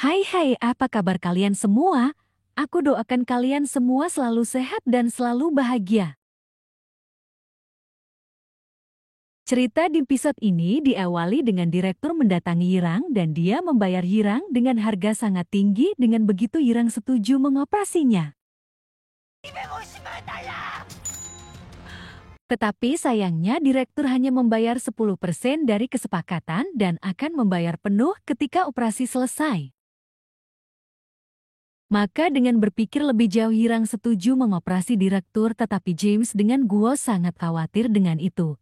Hai, apa kabar kalian semua? Aku doakan kalian semua selalu sehat dan selalu bahagia. Cerita di episode ini diawali dengan direktur mendatangi Yirang dan dia membayar Yirang dengan harga sangat tinggi. Dengan begitu Yirang setuju mengoperasinya. Tetapi sayangnya direktur hanya membayar 10% dari kesepakatan dan akan membayar penuh ketika operasi selesai. Maka dengan berpikir lebih jauh Yirang setuju mengoperasi direktur, tetapi James dengan Guo sangat khawatir dengan itu.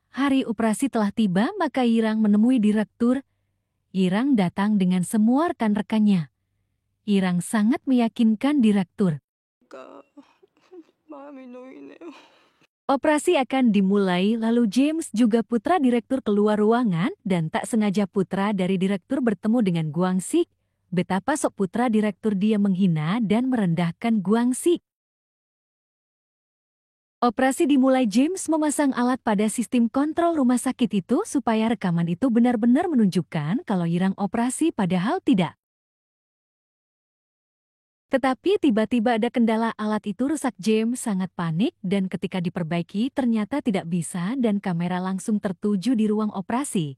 Hari operasi telah tiba, maka Yirang menemui direktur. Yirang datang dengan semua rekan-rekannya. Yirang sangat meyakinkan direktur. Operasi akan dimulai, lalu James juga putra direktur keluar ruangan dan tak sengaja putra dari direktur bertemu dengan Guangxi. Betapa sok putra direktur dia menghina dan merendahkan Guangxi. Operasi dimulai. James memasang alat pada sistem kontrol rumah sakit itu supaya rekaman itu benar-benar menunjukkan kalau Yirang operasi padahal tidak. Tetapi tiba-tiba ada kendala, alat itu rusak. James sangat panik dan ketika diperbaiki ternyata tidak bisa dan kamera langsung tertuju di ruang operasi.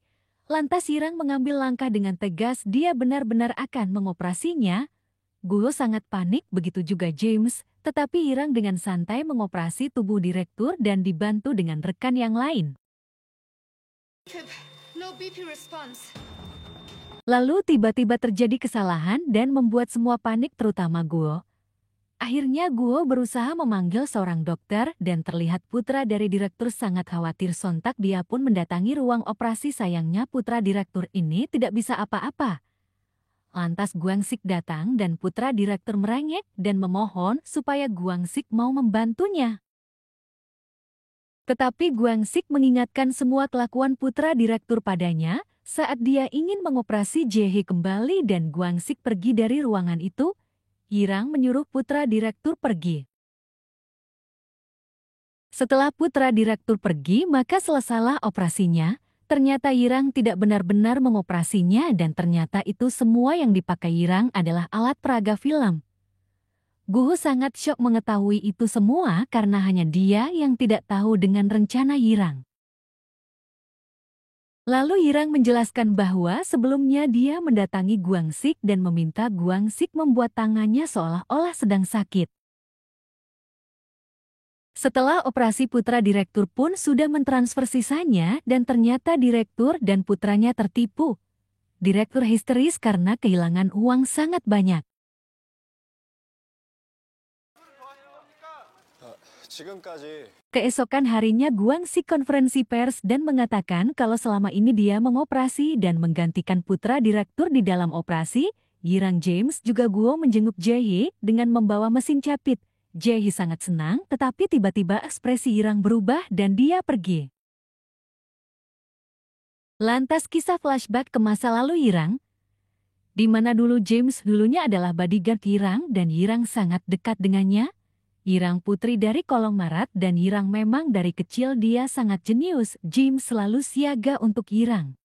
Lantas Yirang mengambil langkah dengan tegas, dia benar-benar akan mengoperasinya. Guo sangat panik, begitu juga James, tetapi Yirang dengan santai mengoperasi tubuh direktur dan dibantu dengan rekan yang lain. Lalu tiba-tiba terjadi kesalahan dan membuat semua panik, terutama Guo. Akhirnya Guo berusaha memanggil seorang dokter dan terlihat putra dari direktur sangat khawatir. Sontak dia pun mendatangi ruang operasi. Sayangnya putra direktur ini tidak bisa apa-apa. Lantas Guangxi datang dan putra direktur merengek dan memohon supaya Guangxi mau membantunya. Tetapi Guangxi mengingatkan semua kelakuan putra direktur padanya saat dia ingin mengoperasi Jehe kembali dan Guangxi pergi dari ruangan itu. Yirang menyuruh putra direktur pergi. Setelah putra direktur pergi, maka selesailah operasinya. Ternyata Yirang tidak benar-benar mengoperasinya dan ternyata itu semua yang dipakai Yirang adalah alat peraga film. Guo sangat syok mengetahui itu semua karena hanya dia yang tidak tahu dengan rencana Yirang. Lalu Yirang menjelaskan bahwa sebelumnya dia mendatangi Guangxi dan meminta Guangxi membuat tangannya seolah-olah sedang sakit. Setelah operasi putra direktur pun sudah mentransfer sisanya dan ternyata direktur dan putranya tertipu. Direktur histeris karena kehilangan uang sangat banyak. Keesokan harinya Guangxi konferensi pers dan mengatakan kalau selama ini dia mengoperasi dan menggantikan putra direktur di dalam operasi. Yirang, James juga Guo menjenguk Jae dengan membawa mesin capit. Jae sangat senang, tetapi tiba-tiba ekspresi Yirang berubah dan dia pergi. Lantas kisah flashback ke masa lalu Yirang, di mana dulu James dulunya adalah bodyguard Yirang dan Yirang sangat dekat dengannya. Yirang putri dari kolong Marat dan Yirang memang dari kecil dia sangat jenius. James selalu siaga untuk Yirang.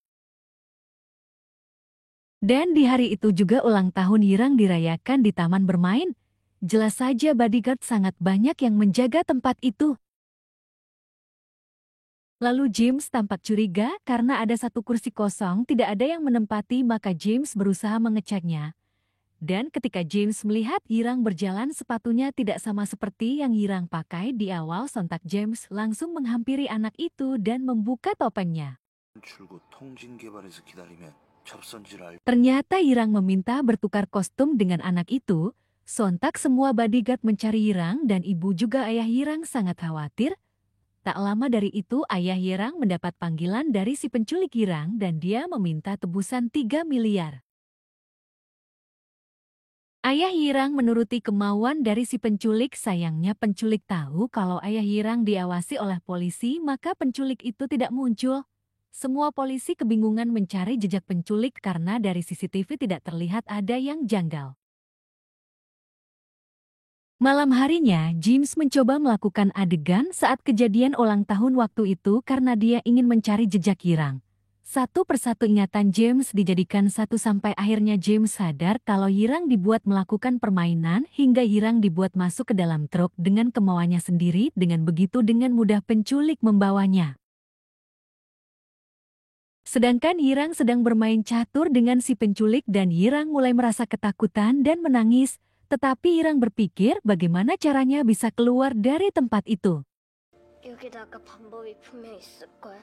Dan di hari itu juga ulang tahun Yirang dirayakan di taman bermain. Jelas saja bodyguard sangat banyak yang menjaga tempat itu. Lalu James tampak curiga karena ada satu kursi kosong tidak ada yang menempati, maka James berusaha mengeceknya. Dan ketika James melihat Yirang berjalan sepatunya tidak sama seperti yang Yirang pakai di awal, sontak James langsung menghampiri anak itu dan membuka topengnya. Ternyata Yirang meminta bertukar kostum dengan anak itu. Sontak semua bodyguard mencari Yirang dan ibu juga ayah Yirang sangat khawatir. Tak lama dari itu ayah Yirang mendapat panggilan dari si penculik Yirang dan dia meminta tebusan 3 miliar. Ayah Yirang menuruti kemauan dari si penculik. Sayangnya penculik tahu kalau ayah Yirang diawasi oleh polisi, maka penculik itu tidak muncul. Semua polisi kebingungan mencari jejak penculik karena dari CCTV tidak terlihat ada yang janggal. Malam harinya, James mencoba melakukan adegan saat kejadian ulang tahun waktu itu karena dia ingin mencari jejak Yirang. Satu persatu ingatan James dijadikan satu sampai akhirnya James sadar kalau Yirang dibuat melakukan permainan hingga Yirang dibuat masuk ke dalam truk dengan kemauannya sendiri. Dengan begitu dengan mudah penculik membawanya. Sedangkan Yirang sedang bermain catur dengan si penculik dan Yirang mulai merasa ketakutan dan menangis. Tetapi Yirang berpikir bagaimana caranya bisa keluar dari tempat itu. 여기다가 방법이 분명 있을 거야.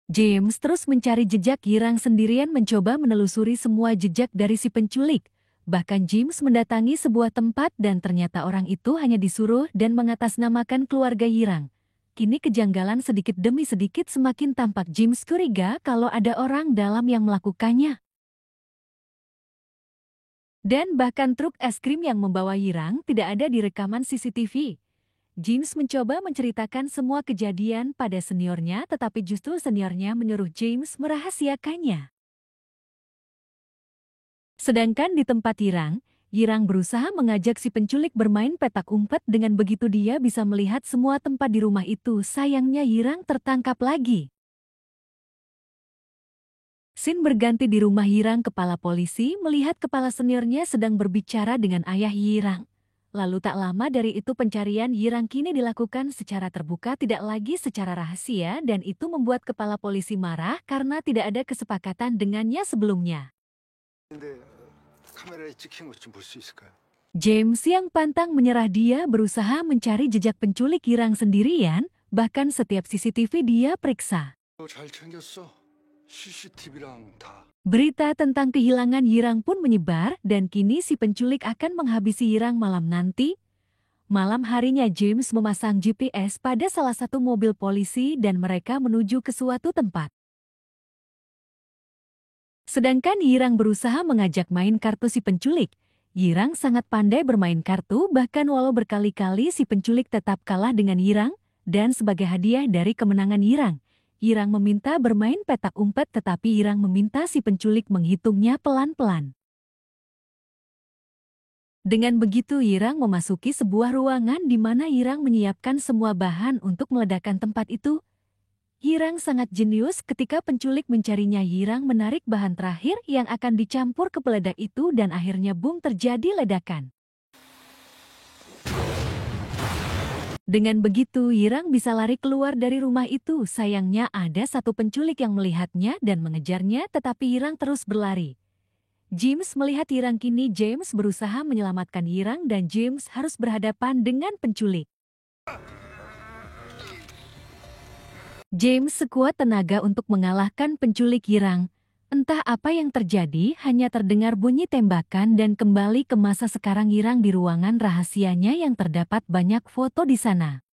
James terus mencari jejak. Yirang sendirian mencoba menelusuri semua jejak dari si penculik. Bahkan James mendatangi sebuah tempat dan ternyata orang itu hanya disuruh dan mengatasnamakan keluarga Yirang. Kini kejanggalan sedikit demi sedikit semakin tampak. James curiga kalau ada orang dalam yang melakukannya. Dan bahkan truk es krim yang membawa Yirang tidak ada di rekaman CCTV. James mencoba menceritakan semua kejadian pada seniornya, tetapi justru seniornya menyuruh James merahasiakannya. Sedangkan di tempat Yirang berusaha mengajak si penculik bermain petak umpet. Dengan begitu dia bisa melihat semua tempat di rumah itu. Sayangnya Yirang tertangkap lagi. Scene berganti di rumah Yirang. Kepala polisi melihat kepala seniornya sedang berbicara dengan ayah Yirang. Lalu tak lama dari itu pencarian Yirang kini dilakukan secara terbuka, tidak lagi secara rahasia, dan itu membuat kepala polisi marah karena tidak ada kesepakatan dengannya sebelumnya. James yang pantang menyerah, dia berusaha mencari jejak penculik Yirang sendirian, bahkan setiap CCTV dia periksa. Berita tentang kehilangan Yirang pun menyebar dan kini si penculik akan menghabisi Yirang malam nanti. Malam harinya James memasang GPS pada salah satu mobil polisi dan mereka menuju ke suatu tempat. Sedangkan Yirang berusaha mengajak main kartu si penculik. Yirang sangat pandai bermain kartu, bahkan walau berkali-kali si penculik tetap kalah dengan Yirang. Dan sebagai hadiah dari kemenangan Yirang meminta bermain petak umpet, tetapi Yirang meminta si penculik menghitungnya pelan-pelan. Dengan begitu Yirang memasuki sebuah ruangan di mana Yirang menyiapkan semua bahan untuk meledakkan tempat itu. Yirang sangat jenius ketika penculik mencarinya. Yirang menarik bahan terakhir yang akan dicampur ke peledak itu dan akhirnya boom, terjadi ledakan. Dengan begitu, Yirang bisa lari keluar dari rumah itu. Sayangnya ada satu penculik yang melihatnya dan mengejarnya, tetapi Yirang terus berlari. James melihat Yirang. Kini James berusaha menyelamatkan Yirang dan James harus berhadapan dengan penculik. James sekuat tenaga untuk mengalahkan penculik Yirang. Entah apa yang terjadi, hanya terdengar bunyi tembakan dan kembali ke masa sekarang. Yirang di ruangan rahasianya yang terdapat banyak foto di sana.